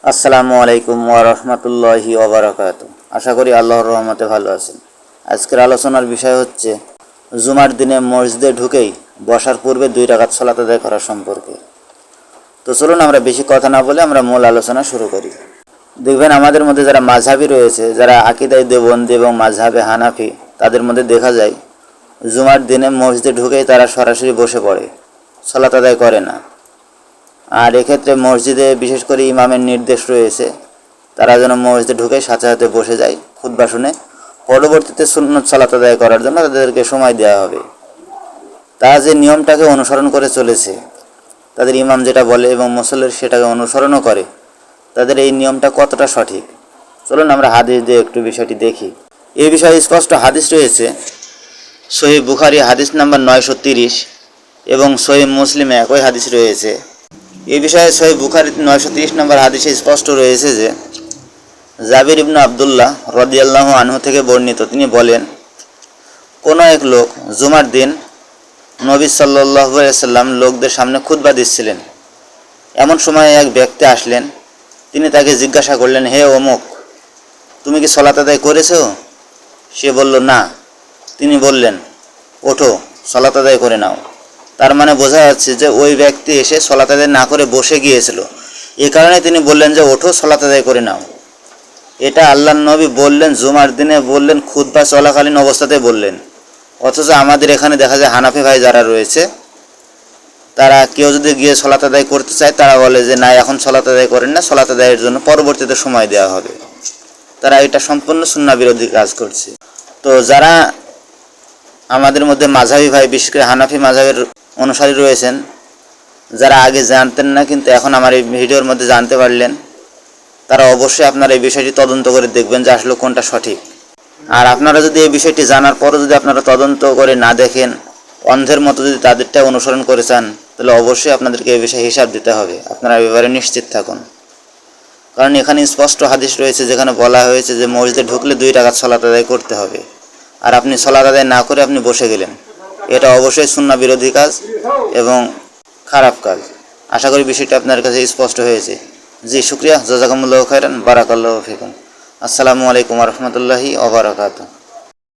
আসসালামু আলাইকুম ওয়া রাহমাতুল্লাহি ওয়া বারাকাতুহু। আশা করি আল্লাহর রহমতে ভালো আছেন। আজকের আলোচনার বিষয় হচ্ছে জুমার দিনে মসজিদে ঢুকেই বসার পূর্বে 2 রাকাত সালাত আদায় করা সম্পর্কে। তো চলুন আমরা বেশি কথা না বলে আমরা মূল আলোচনা শুরু করি। দেখবেন আমাদের মধ্যে যারা মাযহাবী রয়েছে, যারা আকীদায়ে দেওবন্দি এবং মাযহাবে হানাফি, তাদের মধ্যে দেখা যায় জুমার দিনে মসজিদে ঢুকেই তারা সরাসরি বসে পড়ে, সালাত আদায় করে না। আর এক্ষেত্রে মসজিদে বিশেষ করে ইমামের নির্দেশ রয়েছে তারা যেন মসজিদে ঢুকে সাথে সাথে বসে যায় খুতবা শুনে, পরবর্তীতে সুন্নত সালাত আদায় করার জন্য তাদেরকে সময় দেওয়া হবে। তারা যে নিয়মটাকে অনুসরণ করে চলেছে, তাদের ইমাম যেটা বলে এবং মুসল্লিরা সেটাকে অনুসরণও করে, তাদের এই নিয়মটা কতটা সঠিক চলুন আমরা হাদিস দিয়ে একটু বিষয়টি দেখি। এই বিষয়ে স্পষ্ট হাদিস রয়েছে। সহিহ বুখারী হাদিস নাম্বার 930 এবং সহিহ মুসলিমে একই হাদিস রয়েছে। এই বিষয়ে সহিহ বুখারী 930 নম্বর হাদিসে স্পষ্ট রয়েছে যে জাবির ইবনে আব্দুল্লাহ রাদিয়াল্লাহু আনহু থেকে বর্ণিত, তিনি বলেন, কোনো এক লোক জুমার দিন নবী সাল্লাল্লাহু আলাইহি সাল্লাম লোকদের সামনে খুতবা দিচ্ছিলেন। এমন সময় এক ব্যক্তি আসলেন। তিনি তাকে জিজ্ঞাসা করলেন, হে অমুক, তুমি কি সালাত আদায় করেছো? সে বলল, না। তিনি বললেন, ওঠো, সালাত আদায় করে নাও। তার মানে বোঝা যাচ্ছে যে ওই ব্যক্তি এসে সালাত আদায় না করে বসে গিয়েছিল, এই কারণে তিনি বললেন যে ওঠো, সালাত আদায় করে নাও। এটা আল্লাহর নবী বললেন, জুমার দিনে বললেন, খুতবা চলাকালীন অবস্থাতে বললেন। অথচ আমাদের এখানে দেখা যায় হানাফি ভাই যারা রয়েছে, তারা কেউ যদি গিয়ে সালাত আদায় করতে চায়, তারা বলে যে না, এখন সালাত আদায় করেন না, সালাত আদায়ের জন্য পরবর্তীতে সময় দেওয়া হবে। তারা এটা সম্পূর্ণ সুন্নাহ বিরোধী কাজ করছে। তো যারা আমাদের মধ্যে মাযহাবী ভাই, বিশেষ করে হানাফি মাযহাবের অনুসারী রয়েছেন, যারা আগে জানতেন না কিন্তু এখন আমার এই ভিডিওর মধ্যে জানতে পারলেন, তারা অবশ্যই আপনারা এই বিষয়টি তদন্ত করে দেখবেন যে আসলে কোনটা সঠিক। আর আপনারা যদি এই বিষয়টি জানার পরও যদি আপনারা তদন্ত করে না দেখেন, অন্ধের মতো যদি তাদেরটা অনুসরণ করে চান, তাহলে অবশ্যই আপনাদেরকে এই বিষয়ে হিসাব দিতে হবে। আপনারা এবারে নিশ্চিত থাকুন, কারণ এখানে স্পষ্ট হাদিস রয়েছে যেখানে বলা হয়েছে যে মসজিদে ঢুকলে 2 রাকাত সালাত আদায় করতে হবে। আর আপনি সালাত আদায় না করে আপনি বসে গেলেন, এটা অবশ্যই সুন্নাহ বিরোধী কাজ এবং খারাপ কাজ। আশা করি বিষয়টি আপনার কাছে স্পষ্ট হয়েছে। জি শুকরিয়া, জাযাকুমুল্লাহু খাইরান, বারাকাল্লাহু ফিকুম। আসসালামু আলাইকুম ওয়া রাহমাতুল্লাহি ওয়া বারাকাতুহু।